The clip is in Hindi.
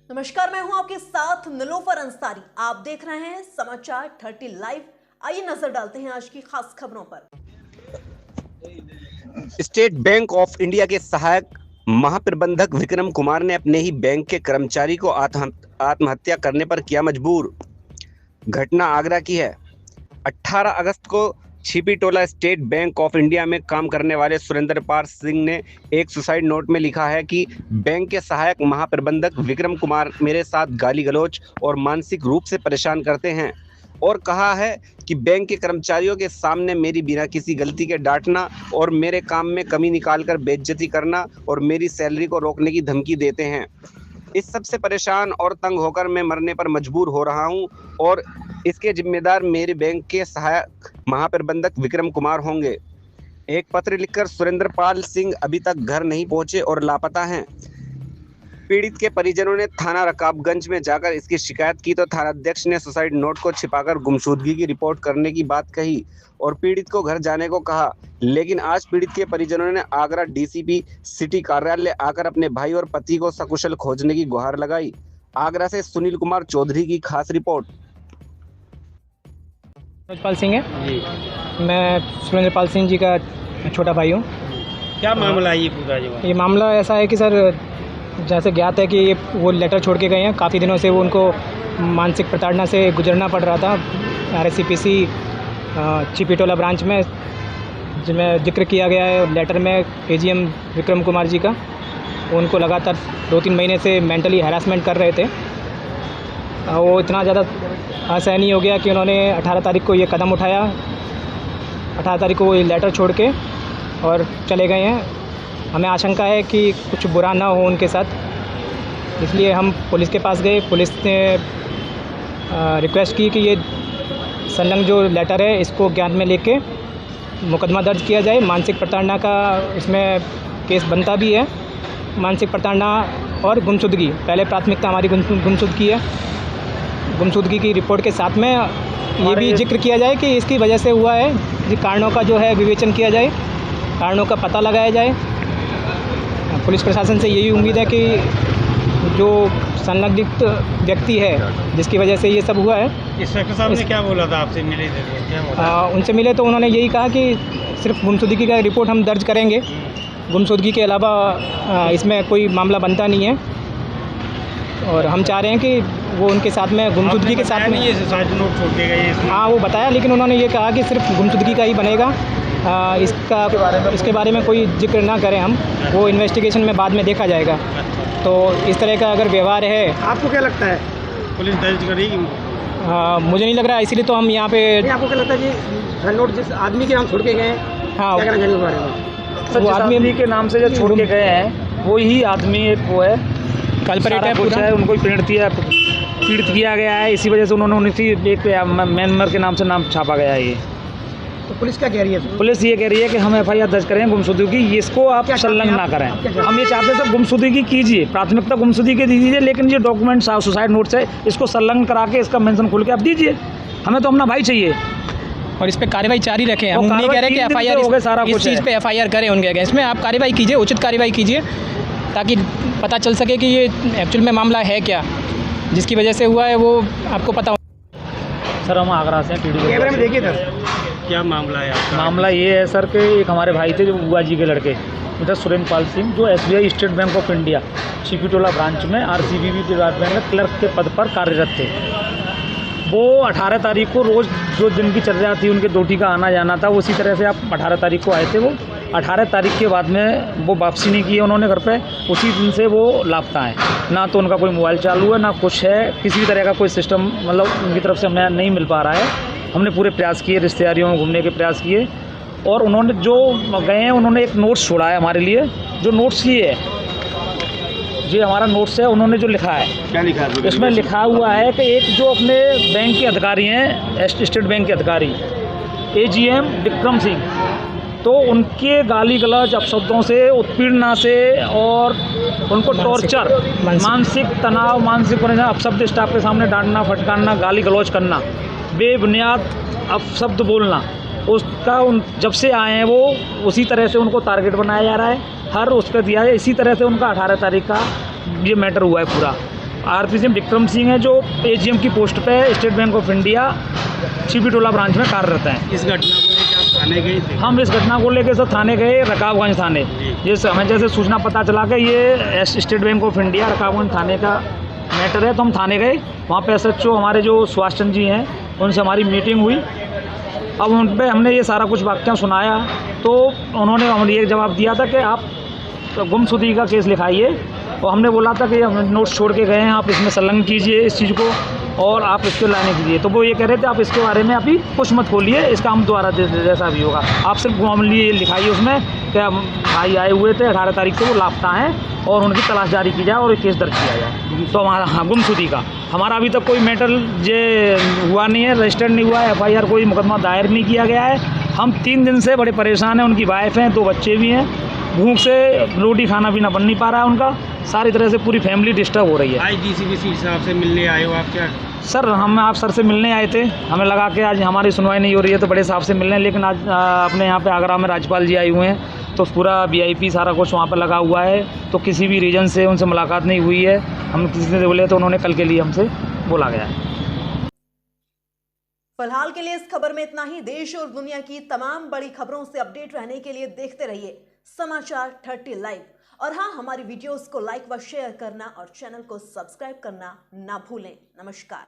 नमस्कार, मैं हूं आपके साथ निलोफर अंसारी। आप देख रहे हैं समाचार 30 लाइव। आइए नजर डालते हैं आज की खास खबरों पर। स्टेट बैंक ऑफ इंडिया के सहायक महाप्रबंधक विक्रम कुमार ने अपने ही बैंक के कर्मचारी को आत्महत्या करने पर किया मजबूर। घटना आगरा की है। 18 अगस्त को Chhipitola state Bank of India में काम करने वाले सुरेंद्र पाल सिंह ने एक सुसाइड नोट में लिखा है कि बैंक के सहायक महाप्रबंधक विक्रम कुमार मेरे साथ गाली गलौज और मानसिक रूप से परेशान करते हैं, और कहा है कि बैंक के कर्मचारियों के सामने मेरी बिना किसी गलती के डांटना और मेरे काम में कमी निकालकर बेइज्जती करना और मेरी सैलरी को रोकने की धमकी देते हैं। इस सब से परेशान और तंग होकर मैं मरने पर मजबूर हो रहा हूं और इसके जिम्मेदार मेरे बैंक के सहायक महाप्रबंधक विक्रम कुमार होंगे। एक पत्र लिखकर सुरेंद्र पाल सिंह अभी तक घर नहीं पहुंचे और लापता हैं। पीड़ित के परिजनों ने थाना रकाबगंज में जाकर इसकी शिकायत की तो थानाध्यक्ष ने सुसाइड नोट को छिपाकर गुमशुदगी की रिपोर्ट करने की बात कही और पीड़ित को घर जाने को कहा। लेकिन आज पीड़ित के परिजनों ने आगरा डीसीपी सिटी कार्यालय आकर अपने भाई और पति को सकुशल खोजने की गुहार लगाई। आगरा से सुनील कुमार चौधरी की खास रिपोर्ट। पाल सिंह है जी। मैं सुरेंद्र पाल सिंह जी का छोटा भाई हूँ। क्या मामला है ये पूरा? ये मामला ऐसा है कि सर, जैसे ज्ञात है कि वो लेटर छोड़ के गए हैं। काफ़ी दिनों से वो उनको मानसिक प्रताड़ना से गुजरना पड़ रहा था। RSCPC छिपीटोला ब्रांच में जिसमें जिक्र किया गया है लेटर में AGM विक्रम कुमार जी का। उनको लगातार 2-3 महीने से मेंटली हैरासमेंट कर रहे थे। वो इतना ज़्यादा असहनीय हो गया कि उन्होंने 18 तारीख को ये कदम उठाया। 18 तारीख को वो ये लेटर छोड़ के और चले गए हैं। हमें आशंका है कि कुछ बुरा ना हो उनके साथ, इसलिए हम पुलिस के पास गए। पुलिस ने रिक्वेस्ट की कि ये संलग्न जो लेटर है इसको ज्ञान में लेके मुकदमा दर्ज किया जाए। मानसिक प्रताड़ना का इसमें केस बनता भी है। मानसिक प्रताड़ना और गुमशुदगी, पहले प्राथमिकता हमारी गुमशुदगी है। गुमशुदगी की रिपोर्ट के साथ में ये भी जिक्र किया जाए कि इसकी वजह से हुआ है। ये कारणों का जो है विवेचन किया जाए, कारणों का पता लगाया जाए। पुलिस प्रशासन से यही उम्मीद है कि जो संलग्नित व्यक्ति है जिसकी वजह से ये सब हुआ है। इंस्पेक्टर साहब ने क्या बोला था? आपसे मिले थे तो क्या बोला? उनसे मिले तो उन्होंने यही कहा कि सिर्फ गुमशुदगी का रिपोर्ट हम दर्ज करेंगे, गुमशुदगी के अलावा इसमें कोई मामला बनता नहीं है। और हम चाह रहे हैं कि वो उनके साथ में गुमशुदगी के साथ में ये सुसाइड नोट छोड़ के गए। हाँ, वो बताया, लेकिन उन्होंने ये कहा कि सिर्फ गुमशुदगी का ही बनेगा। इसके बारे में कोई जिक्र ना करें हम, वो इन्वेस्टिगेशन में बाद में देखा जाएगा। तो इस तरह का अगर व्यवहार है, आपको क्या लगता है पुलिस दर्ज करेगी? मुझे नहीं लग रहा है, इसीलिए तो हम यहाँ पे। आपको क्या लगता है जी नोट जिस आदमी के नाम छोड़ के गए हैं, हाँ, क्या कहना चाहिए बारे में? वो आदमी के नाम से जो छोड़ के गए हैं वो ही आदमी एक वो है, कल्परेट है, कुछ है, उनको पीड़ित किया गया है। इसी वजह से उन्होंने एक मेंबर के नाम से नाम छापा गया है। ये तो पुलिस क्या कह रही है? पुलिस ये कह रही है कि हम FIR दर्ज करें गुमशुदगी की, इसको आप संलग्न ना करें। हम ये चाहते हैं सर, गुमशुदगी कीजिए, प्राथमिकता गुमशुदगी के दीजिए, लेकिन ये डॉक्यूमेंट सुसाइड नोट से इसको संलग्न करा के इसका मेंशन खोल के आप दीजिए। हमें तो अपना भाई चाहिए और इस पर कार्रवाई जारी रखें। हम नहीं कह रहे कि FIR इस चीज़ पे FIR करें उनके अगेंस्ट में। आप कार्रवाई कीजिए, उचित कार्रवाई कीजिए, ताकि पता चल सके कि ये एक्चुअल में मामला है क्या, जिसकी वजह से हुआ है वो आपको पता हो। सर, हम आगरा से कैमरे में देखिए सर। क्या मामला है आपका? मामला ये है सर कि एक हमारे भाई थे जो बुआ जी के लड़के, मिस्टर सुरेंद्र पाल सिंह, जो SBI state Bank of India Chhipitola branch में RCBB डिपार्टमेंट में क्लर्क के पद पर कार्यरत थे। वो 18 तारीख को रोज़ जो दिन की चर्चा थी उनके ड्यूटी का आना जाना था, उसी तरह से आप 18 तारीख को आए थे। वो 18 तारीख के बाद में वो वापसी नहीं की उन्होंने घर पे। उसी दिन से वो लापता है। ना तो उनका कोई मोबाइल चालू है, ना कुछ है, किसी भी तरह का कोई सिस्टम मतलब उनकी तरफ से हमें नहीं मिल पा रहा है। हमने पूरे प्रयास किए, रिश्तेदारियों में घूमने के प्रयास किए, और उन्होंने जो गए हैं उन्होंने एक नोट्स छोड़ा है हमारे लिए। जो नोट्स ये है, ये हमारा नोट्स है, उन्होंने जो लिखा है, क्या लिखा है इसमें लिखा हुआ है कि एक जो अपने बैंक के अधिकारी हैं, स्टेट बैंक के अधिकारी AGM विक्रम सिंह, तो उनके गाली गलौज अपशब्दों से, उत्पीड़ना से और उनको टॉर्चर, मानसिक तनाव, मानसिक परेशानी, अपशब्द स्टाफ के सामने डांटना, फटकारना, गाली गलौज करना, बेबुनियाद अपशब्द बोलना, उसका जब से आए हैं वो उसी तरह से उनको टारगेट बनाया जा रहा है। हर उसका दिया है। इसी तरह से उनका 18 तारीख का ये मैटर हुआ है पूरा। आरपीसीएम विक्रम सिंह है जो एजीएम की पोस्ट पे state Bank of India Chhipitola branch में कार्यरत हैं। इस घटना को लेकर आप थाने गए थे? हम इस घटना को लेकर सर थाने गए, रकाबगंज थाने। जैसे हमें जैसे सूचना पता चला कि ये State Bank of India Rakabganj थाने का मैटर है, तो हम थाने गए। वहाँ पे SHO हमारे जो सुभाष चंद्र जी हैं, उनसे हमारी मीटिंग हुई। अब उन पर हमने ये सारा कुछ वाक्य सुनाया, तो उन्होंने हमें ये जवाब दिया था कि आप गुमशुदगी का केस लिखाइए, और हमने बोला था कि हम नोट्स छोड़ के गए हैं, आप इसमें संलग्न कीजिए इस चीज़ को और आप इसको लाने कीजिए। तो वो ये कह रहे थे आप इसके बारे में अभी कुछ मत खोलिए, इसका हम दोबारा जैसा भी होगा, आप सिर्फ मामूली ये लिखाइए उसमें कि भाई आए हुए थे 18 तारीख से, वो लापता हैं और उनकी तलाश जारी की जाए और केस दर्ज किया जाए। तो हमारा हाँ गुमशुदगी का हमारा अभी तक कोई मैटर ये हुआ नहीं है, रजिस्टर्ड नहीं हुआ है, FIR कोई मुकदमा दायर नहीं किया गया है। हम 3 दिन से बड़े परेशान हैं, उनकी वाइफ हैं, 2 बच्चे भी हैं, भूख से रोटी खाना पीना बन नहीं पा रहा है उनका, सारी तरह से पूरी फैमिली डिस्टर्ब हो रही है। आज DCPC साहब से मिलने आए हो आप क्या? सर हम आप सर से मिलने आए थे, हमें लगा कि आज हमारी सुनवाई नहीं हो रही है तो बड़े साहब से मिलने, लेकिन आज अपने यहाँ पे आगरा में राज्यपाल जी आए हुए हैं, तो पूरा VIP सारा कुछ वहाँ पर लगा हुआ है, तो किसी भी रीजन से उनसे मुलाकात नहीं हुई है। हम किसी से बोले तो उन्होंने कल के लिए हमसे बोला गया है। फिलहाल के लिए इस खबर में इतना ही। देश और दुनिया की तमाम बड़ी खबरों से अपडेट रहने के लिए देखते रहिए समाचार 30 लाइव। और हाँ, हमारी वीडियोस को लाइक व शेयर करना और चैनल को सब्सक्राइब करना ना भूलें। नमस्कार।